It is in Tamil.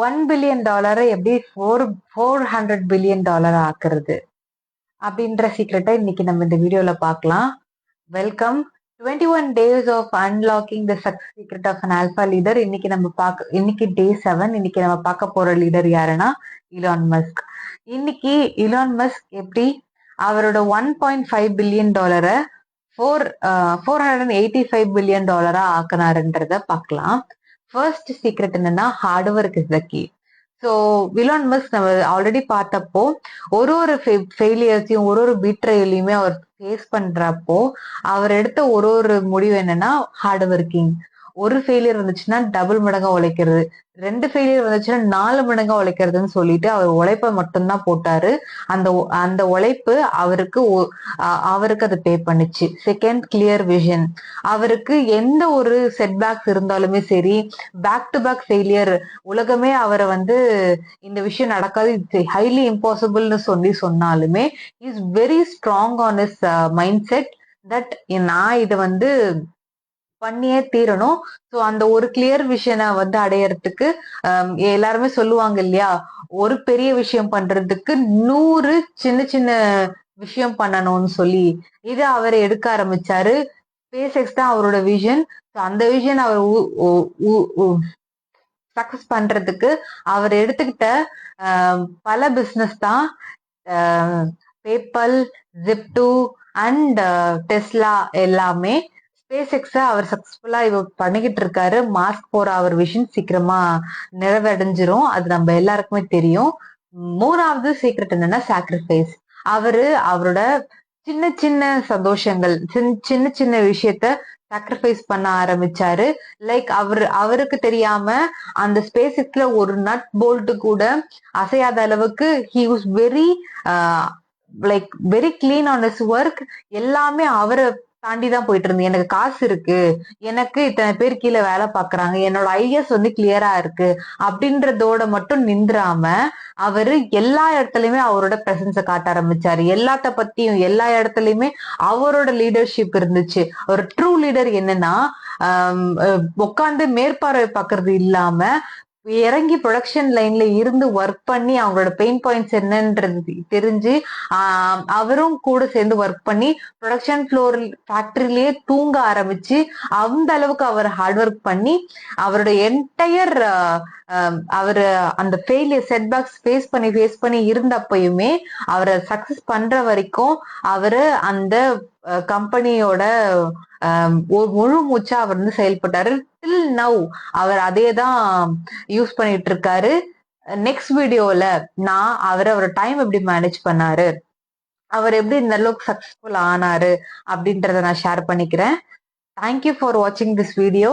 $1 பில்லியன் எப்படி 400 பில்லியன் ஆக்குறது அப்படின்ற சீக்ரெட்டை இன்னைக்கு நம்ம இந்த வீடியோல பார்க்கலாம். Welcome. 21 days of unlocking the success secret of an alpha leader. இன்னைக்கு டே 7. இன்னைக்கு நம்ம பார்க்க போற லீடர் யாருன்னா இலான் மஸ்க். இன்னைக்கு இலான் மஸ்க் எப்படி அவரோட $1.5 பில்லியன் $485 பில்லியன் ஆக்குனாருன்றத பார்க்கலாம். ஃபர்ஸ்ட் சீக்ரெட் என்னன்னா hard work is the key. So Elon Musk நம்ம ஆல்ரெடி பார்த்தப்போ ஒரு ஃபெயிலியர்ஸையும் ஒரு பீட்ரையிலையுமே அவர் ஃபேஸ் பண்றப்போ அவர் எடுத்த ஒரு முடிவு என்னன்னா ஹார்ட் ஒர்க்கிங். ஒரு ஃபெயிலியர் வந்துச்சுன்னா டபுள் மடங்கா உழைக்கிறது, 2 ஃபெயிலியர் வந்துச்சுன்னா 4 மடங்கா உழைக்கிறதுன்னு சொல்லிட்டு அவர் உழைப்பை மட்டும்தான் போட்டாரு. அந்த உழைப்பு அவருக்கு அது பே பண்ணுச்சு. Second, clear vision. அவருக்கு எந்த ஒரு செட்பேக்ஸ் இருந்தாலுமே சரி, பேக் டு பேக் ஃபெயிலியர், உலகமே அவரை இந்த விஷயம் நடக்காது, இட்ஸ் ஹைலி இம்பாசிபிள்னு சொன்னாலுமே is very strong on is mind set that நான் இதை பண்ணியே தீரணும். ஸோ அந்த ஒரு கிளியர் விஷனை அடையறதுக்கு எல்லாருமே சொல்லுவாங்க இல்லையா, ஒரு பெரிய விஷயம் பண்றதுக்கு 100 சின்ன சின்ன விஷயம் பண்ணணும்னு சொல்லி. இது அவர் எடுக்க ஆரம்பிச்சாரு. SpaceX தான் அவரோட விஷன். அந்த விஷன் அவர் சக்சஸ் பண்றதுக்கு அவர் எடுத்துக்கிட்ட பல பிசினஸ் தான் பேப்பல், ஜிப்டோ அண்ட் டெஸ்லா எல்லாமே. SpaceX அவர் சக்சஸ்ஃபுல்லா பண்ணிக்கிட்டு இருக்காரு. மாஸ்க் போற அவர் விஷன் சீக்கிரமா நிறைவடைஞ்சிரும், அது நம்ம எல்லாருக்குமே தெரியும். 3வது சீக்ரெட் என்னன்னா சாக்ரிஃபைஸ். அவரோட சின்ன சின்ன சந்தோஷங்கள், சின்ன சின்ன விஷயத்த சாக்ரிஃபைஸ் பண்ண ஆரம்பிச்சாரு. லைக் அவருக்கு தெரியாம அந்த SpaceXல ஒரு நட் போல்ட் கூட அசையாத அளவுக்கு he was very clean on his work. எல்லாமே அவரை தாண்டி தான் போயிட்டு இருந்தது. எனக்கு காசு இருக்கு, எனக்கு இத்தனை பேர் கீழே வேலை பாக்குறாங்க, என்னோட ஐடியாஸ் கிளியரா இருக்கு அப்படின்றதோட மட்டும் நின்றாம அவரு எல்லா இடத்துலயுமே அவரோட பிரசன்ஸை காட்ட ஆரம்பிச்சாரு. எல்லாத்த பத்தியும் எல்லா இடத்துலயுமே அவரோட லீடர்ஷிப் இருந்துச்சு. ஒரு ட்ரூ லீடர் என்னன்னா உட்காந்து மேற்பார்வை பாக்குறது இல்லாம இறங்கி ப்ரொடக்ஷன் லைன்ல இருந்து ஒர்க் பண்ணி அவங்களோட பெயின் பாயிண்ட்ஸ் என்னன்றது தெரிஞ்சு அவரும் கூட சேர்ந்து ஒர்க் பண்ணி ப்ரொடக்ஷன் ஃப்ளோர் ஃபேக்டரியிலேயே தூங்க ஆரம்பிச்சு அந்த அளவுக்கு அவர் ஹார்ட் ஒர்க் பண்ணி அவரோட என்டையர் அவரு அந்த ஃபெயிலியர் செட்பேக்ஸ் ஃபேஸ் பண்ணி இருந்தப்பயுமே அவரை சக்சஸ் பண்ற வரைக்கும் அவரு அந்த கம்பெனியோட முழு மூச்சா அவர் செயல்பட்டாரு. டில் நவ் அவர் அதே தான் யூஸ் பண்ணிட்டு இருக்காரு. நெக்ஸ்ட் வீடியோல நான் அவரோட டைம் எப்படி மேனேஜ் பண்ணாரு, அவர் எப்படி இந்த அளவுக்கு சக்சஸ்ஃபுல் ஆனாரு அப்படின்றத நான் ஷேர் பண்ணிக்கிறேன். தேங்க்யூ ஃபார் வாட்சிங் திஸ் வீடியோ.